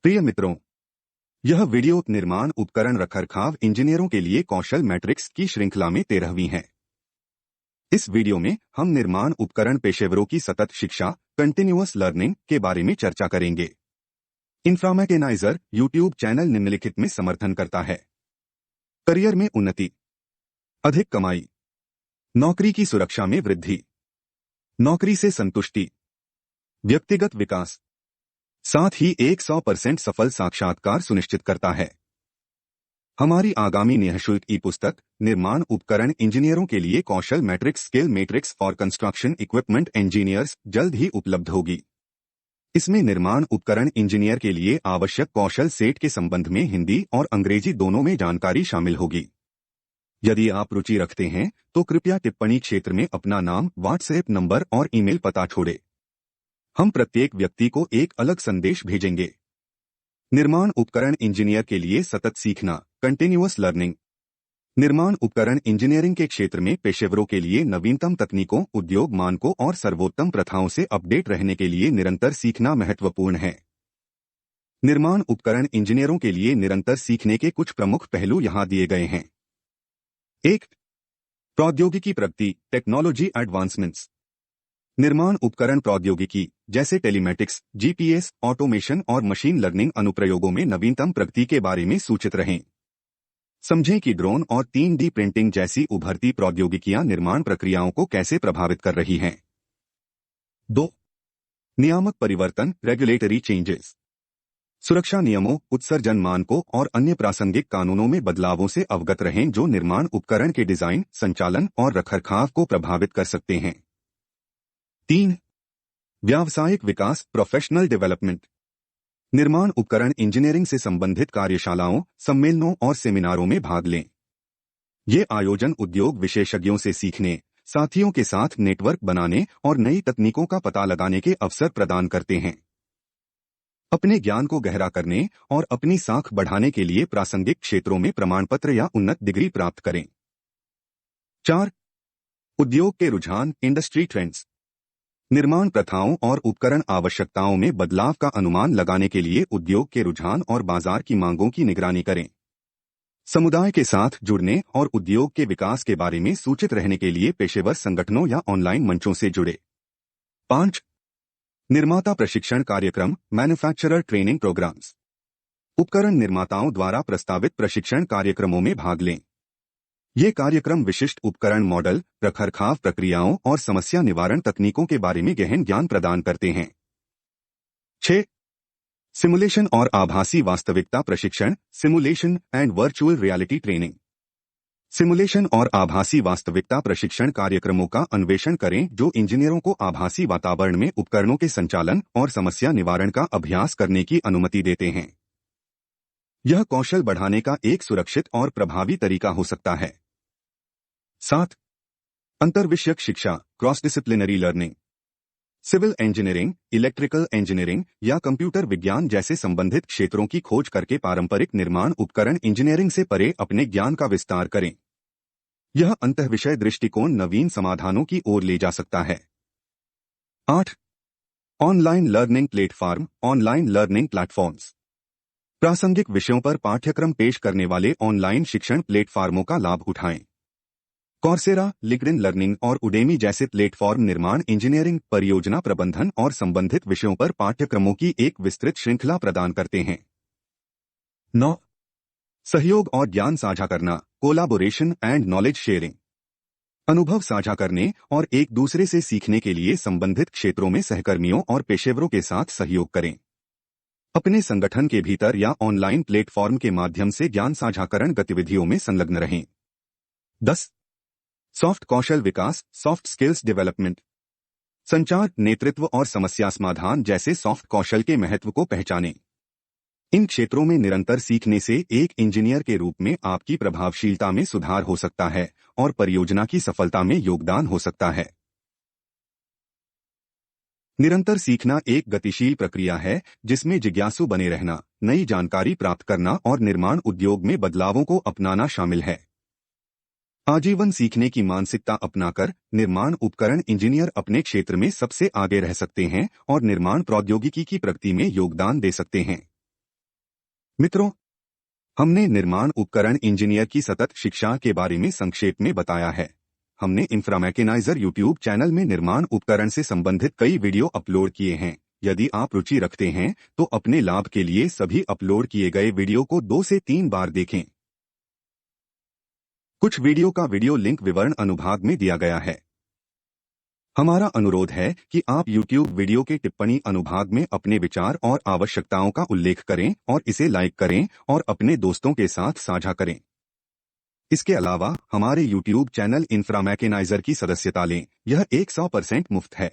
प्रिय मित्रों, यह वीडियो निर्माण उपकरण रखरखाव इंजीनियरों के लिए कौशल मैट्रिक्स की श्रृंखला में 13वीं है। इस वीडियो में हम निर्माण उपकरण पेशेवरों की सतत शिक्षा कंटिन्यूअस लर्निंग के बारे में चर्चा करेंगे। इंफ्रामैकेनाइजर यूट्यूब चैनल निम्नलिखित में समर्थन करता है: करियर में उन्नति, अधिक कमाई, नौकरी की सुरक्षा में वृद्धि, नौकरी से संतुष्टि, व्यक्तिगत विकास, साथ ही 100% सफल साक्षात्कार सुनिश्चित करता है। हमारी आगामी निःशुल्क ई पुस्तक निर्माण उपकरण इंजीनियरों के लिए कौशल matrix skill matrix for construction equipment engineers जल्द ही उपलब्ध होगी। इसमें निर्माण उपकरण इंजीनियर के लिए आवश्यक कौशल सेट के संबंध में हिंदी और अंग्रेजी दोनों में जानकारी शामिल होगी। यदि आप रुचि रखते हैं तो कृपया टिप्पणी क्षेत्र में अपना नाम, व्हाट्सएप नंबर और ईमेल पता छोड़ें। हम प्रत्येक व्यक्ति को एक अलग संदेश भेजेंगे। निर्माण उपकरण इंजीनियर के लिए सतत सीखना कंटिन्यूअस लर्निंग। निर्माण उपकरण इंजीनियरिंग के क्षेत्र में पेशेवरों के लिए नवीनतम तकनीकों, उद्योग मानकों और सर्वोत्तम प्रथाओं से अपडेट रहने के लिए निरंतर सीखना महत्वपूर्ण है। निर्माण उपकरण इंजीनियरों के लिए निरंतर सीखने के कुछ प्रमुख पहलू यहां दिए गए हैं। 1. प्रौद्योगिकी प्रगति टेक्नोलॉजी एडवांसमेंट्स। निर्माण उपकरण प्रौद्योगिकी जैसे टेलीमेटिक्स, जीपीएस, ऑटोमेशन और मशीन लर्निंग अनुप्रयोगों में नवीनतम प्रगति के बारे में सूचित रहें। समझें कि ड्रोन और 3D प्रिंटिंग जैसी उभरती प्रौद्योगिकियां निर्माण प्रक्रियाओं को कैसे प्रभावित कर रही हैं। 2. नियामक परिवर्तन रेगुलेटरी चेंजेस। सुरक्षा नियमों, उत्सर्जन मानकों और अन्य प्रासंगिक कानूनों में बदलावों से अवगत रहें जो निर्माण उपकरण के डिजाइन, संचालन और रखरखाव को प्रभावित कर सकते हैं। 3. व्यावसायिक विकास प्रोफेशनल डेवलपमेंट। निर्माण उपकरण इंजीनियरिंग से संबंधित कार्यशालाओं, सम्मेलनों और सेमिनारों में भाग लें। ये आयोजन उद्योग विशेषज्ञों से सीखने, साथियों के साथ नेटवर्क बनाने और नई तकनीकों का पता लगाने के अवसर प्रदान करते हैं। अपने ज्ञान को गहरा करने और अपनी साख बढ़ाने के लिए प्रासंगिक क्षेत्रों में प्रमाणपत्र या उन्नत डिग्री प्राप्त करें। 4. उद्योग के रुझान इंडस्ट्री ट्रेंड्स। निर्माण प्रथाओं और उपकरण आवश्यकताओं में बदलाव का अनुमान लगाने के लिए उद्योग के रुझान और बाजार की मांगों की निगरानी करें। समुदाय के साथ जुड़ने और उद्योग के विकास के बारे में सूचित रहने के लिए पेशेवर संगठनों या ऑनलाइन मंचों से जुड़े। 5. निर्माता प्रशिक्षण कार्यक्रम मैन्युफैक्चरर ट्रेनिंग प्रोग्राम्स। उपकरण निर्माताओं द्वारा प्रस्तावित प्रशिक्षण कार्यक्रमों में भाग लें। ये कार्यक्रम विशिष्ट उपकरण मॉडल, रखरखाव प्रक्रियाओं और समस्या निवारण तकनीकों के बारे में गहन ज्ञान प्रदान करते हैं। 6. सिमुलेशन और आभासी वास्तविकता प्रशिक्षण simulation and virtual reality training. Simulation और आभासी वास्तविकता प्रशिक्षण कार्यक्रमों का अन्वेषण करें जो इंजीनियरों को आभासी वातावरण में उपकरणों के संचालन और समस्या निवारण का अभ्यास करने की अनुमति देते हैं। यह कौशल बढ़ाने का एक सुरक्षित और प्रभावी तरीका हो सकता है। 7. अंतर्विषयक शिक्षा cross disciplinary learning. Civil engineering, electrical engineering या कंप्यूटर विज्ञान जैसे संबंधित क्षेत्रों की खोज करके पारंपरिक निर्माण उपकरण इंजीनियरिंग से परे अपने ज्ञान का विस्तार करें। यह अंतःविषय दृष्टिकोण नवीन समाधानों की ओर ले जा सकता है। 8. Online learning platform online learning platforms. प्रासंगिक विषयों पर पाठ्यक्रम पेश करने वाले ऑनलाइन शिक्षण प्लेटफॉर्मों का लाभ उठाएं। कॉर्सेरा, लिंक्डइन लर्निंग और उडेमी जैसे प्लेटफॉर्म निर्माण इंजीनियरिंग, परियोजना प्रबंधन और संबंधित विषयों पर पाठ्यक्रमों की एक विस्तृत श्रृंखला प्रदान करते हैं। 9. सहयोग और ज्ञान साझा करना कोलैबोरेशन एंड नॉलेज शेयरिंग। अनुभव साझा करने और एक दूसरे से सीखने के लिए संबंधित क्षेत्रों में सहकर्मियों और पेशेवरों के साथ सहयोग करें। अपने संगठन के भीतर या ऑनलाइन प्लेटफॉर्म के माध्यम से ज्ञान साझाकरण गतिविधियों में संलग्न रहें। 10. सॉफ्ट कौशल विकास सॉफ्ट स्किल्स डेवलपमेंट। संचार, नेतृत्व और समस्या समाधान जैसे सॉफ्ट कौशल के महत्व को पहचानें। इन क्षेत्रों में निरंतर सीखने से एक इंजीनियर के रूप में आपकी प्रभावशीलता में सुधार हो सकता है और परियोजना की सफलता में योगदान हो सकता है। निरंतर सीखना एक गतिशील प्रक्रिया है जिसमें जिज्ञासु बने रहना, नई जानकारी प्राप्त करना और निर्माण उद्योग में बदलावों को अपनाना शामिल है। आजीवन सीखने की मानसिकता अपनाकर निर्माण उपकरण इंजीनियर अपने क्षेत्र में सबसे आगे रह सकते हैं और निर्माण प्रौद्योगिकी की प्रगति में योगदान दे सकते हैं। मित्रों, हमने निर्माण उपकरण इंजीनियर की सतत शिक्षा के बारे में संक्षेप में बताया है। हमने इंफ्रामैकेनाइजर यूट्यूब चैनल में निर्माण उपकरण से संबंधित कई वीडियो अपलोड किए हैं। यदि आप रुचि रखते हैं तो अपने लाभ के लिए सभी अपलोड किए गए वीडियो को 2 से 3 बार देखें। कुछ वीडियो का वीडियो लिंक विवरण अनुभाग में दिया गया है। हमारा अनुरोध है कि आप YouTube वीडियो के टिप्पणी अनुभाग में अपने विचार और आवश्यकताओं का उल्लेख करें और इसे लाइक करें और अपने दोस्तों के साथ साझा करें। इसके अलावा हमारे YouTube चैनल इंफ्रामैकेनाइजर की सदस्यता लें। यह 100% मुफ्त है।